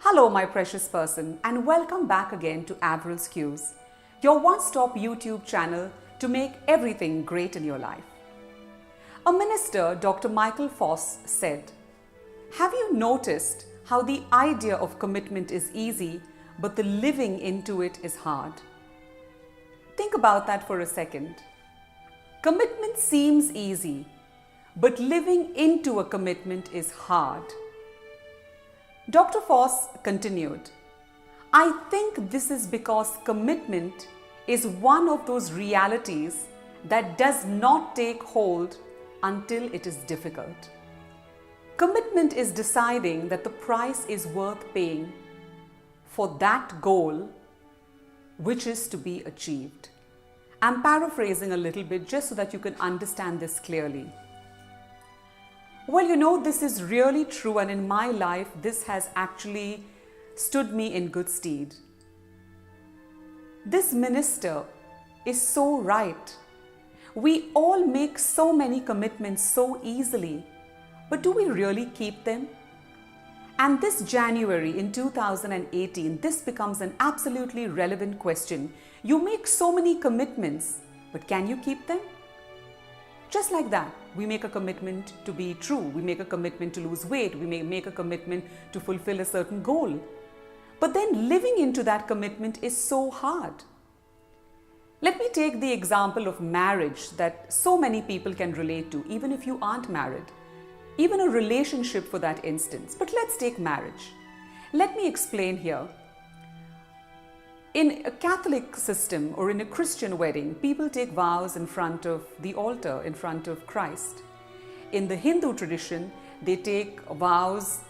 Hello, my precious person, and welcome back again to Avrils Qs, your one-stop YouTube channel to make everything great in your life. A minister, Dr. Michael Voss, said, "Have you noticed how the idea of commitment is easy, but the living into it is hard?" Think about that for a second. Commitment seems easy, but living into a commitment is hard. Dr. Voss continued, "I think this is because commitment is one of those realities that does not take hold until it is difficult. Commitment is deciding that the price is worth paying for that goal which is to be achieved." I'm paraphrasing a little bit just so that you can understand this clearly. Well, this is really true, and in my life, this has actually stood me in good stead. This minister is so right. We all make so many commitments so easily, but do we really keep them? And this January in 2018, this becomes an absolutely relevant question. You make so many commitments, but can you keep them? Just like that, we make a commitment to be true, we make a commitment to lose weight, we may make a commitment to fulfill a certain goal. But then living into that commitment is so hard. Let me take the example of marriage that so many people can relate to, even if you aren't married, even a relationship for that instance. But let's take marriage. Let me explain here. In a Catholic system or in a Christian wedding, people take vows in front of the altar, in front of Christ. In the Hindu tradition, they take vows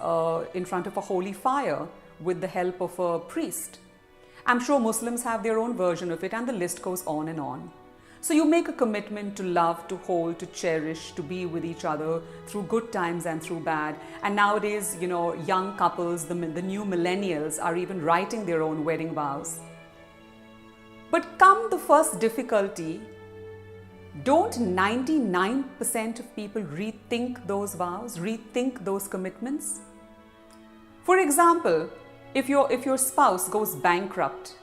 in front of a holy fire with the help of a priest. I'm sure Muslims have their own version of it, and the list goes on and on. So you make a commitment to love, to hold, to cherish, to be with each other through good times and through bad. And nowadays, young couples, the new millennials are even writing their own wedding vows. But come the first difficulty, don't 99% of people rethink those vows, rethink those commitments? For example, if your spouse goes bankrupt,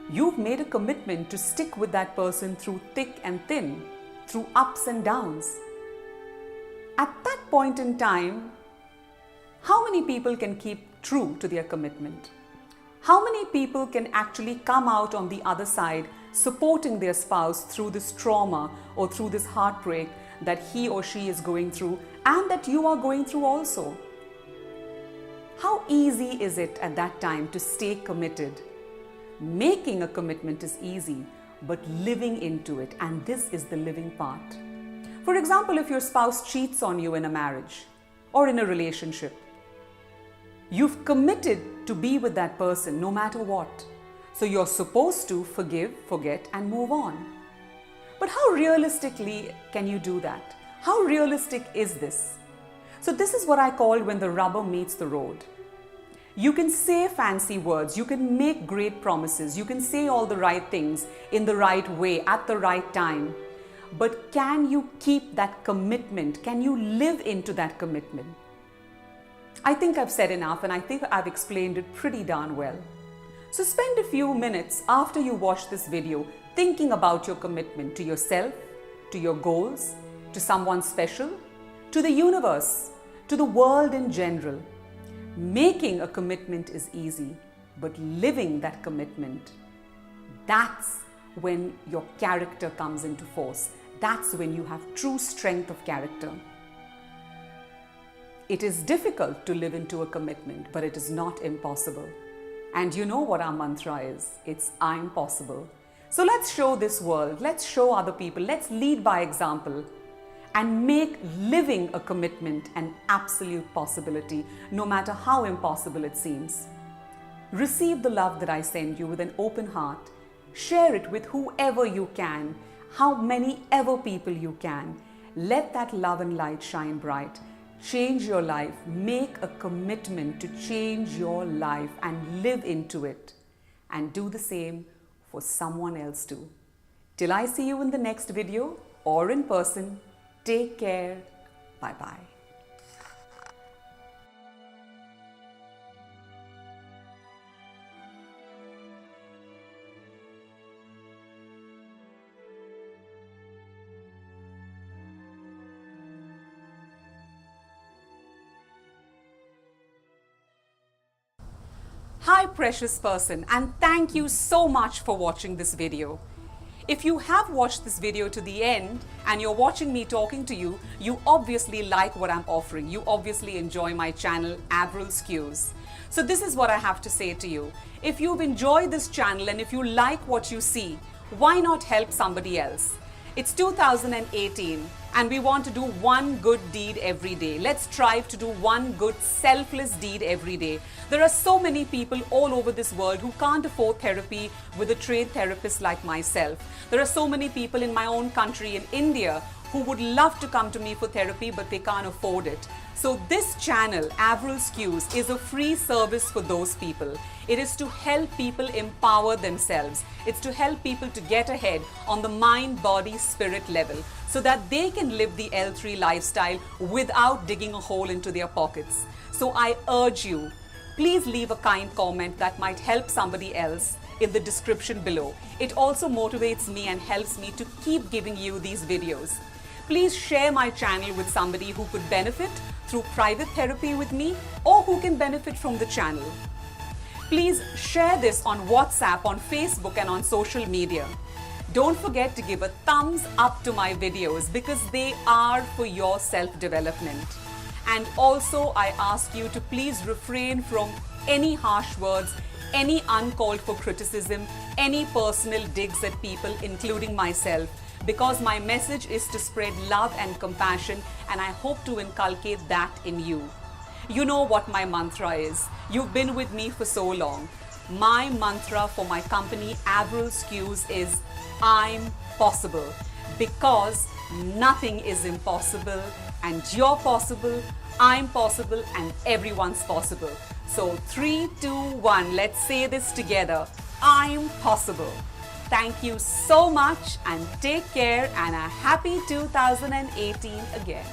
you've made a commitment to stick with that person through thick and thin, through ups and downs. At that point in time, how many people can keep true to their commitment? How many people can actually come out on the other side supporting their spouse through this trauma or through this heartbreak that he or she is going through and that you are going through also? How easy is it at that time to stay committed? Making a commitment is easy, but living into it, and this is the living part. For example, if your spouse cheats on you in a marriage or in a relationship, you've committed to be with that person no matter what. So you're supposed to forgive, forget, and move on. But how realistically can you do that? How realistic is this? So this is what I call when the rubber meets the road. You can say fancy words, you can make great promises, you can say all the right things in the right way at the right time. But can you keep that commitment? Can you live into that commitment? I think I've said enough, and I think I've explained it pretty darn well. So spend a few minutes after you watch this video thinking about your commitment to yourself, to your goals, to someone special, to the universe, to the world in general. Making a commitment is easy, but living that commitment, that's when your character comes into force. That's when you have true strength of character. It is difficult to live into a commitment, but it is not impossible. And you know what our mantra is? It's I'm possible. So let's show this world, let's show other people, let's lead by example and make living a commitment an absolute possibility, no matter how impossible it seems. Receive the love that I send you with an open heart. Share it with whoever you can, how many ever people you can. Let that love and light shine bright. Change your life, make a commitment to change your life and live into it, and do the same for someone else too. Till I see you in the next video or in person, take care. Bye-bye. Hi precious person, and thank you so much for watching this video. If you have watched this video to the end and you're watching me talking to you, you obviously like what I'm offering. You obviously enjoy my channel, Avrils Qs. So this is what I have to say to you. If you've enjoyed this channel and if you like what you see, why not help somebody else? It's 2018 and we want to do one good deed every day. Let's strive to do one good selfless deed every day. There are so many people all over this world who can't afford therapy with a trained therapist like myself. There are so many people in my own country, in India, who would love to come to me for therapy but they can't afford it. So this channel, Avrils Qs, is a free service for those people. It is to help people empower themselves. It's to help people to get ahead on the mind, body, spirit level so that they can live the L3 lifestyle without digging a hole into their pockets. So I urge you, please leave a kind comment that might help somebody else in the description below. It also motivates me and helps me to keep giving you these videos. Please share my channel with somebody who could benefit through private therapy with me or who can benefit from the channel. Please share this on WhatsApp, on Facebook and on social media. Don't forget to give a thumbs up to my videos because they are for your self-development. And also I ask you to please refrain from any harsh words, any uncalled for criticism, any personal digs at people, including myself, because my message is to spread love and compassion and I hope to inculcate that in you. You know what my mantra is. You've been with me for so long. My mantra for my company, Avrils Qs, is I'm possible, because nothing is impossible and you're possible, I'm possible and everyone's possible. So 3, 2, 1, let's say this together. I'm possible. Thank you so much and take care and a happy 2018 again.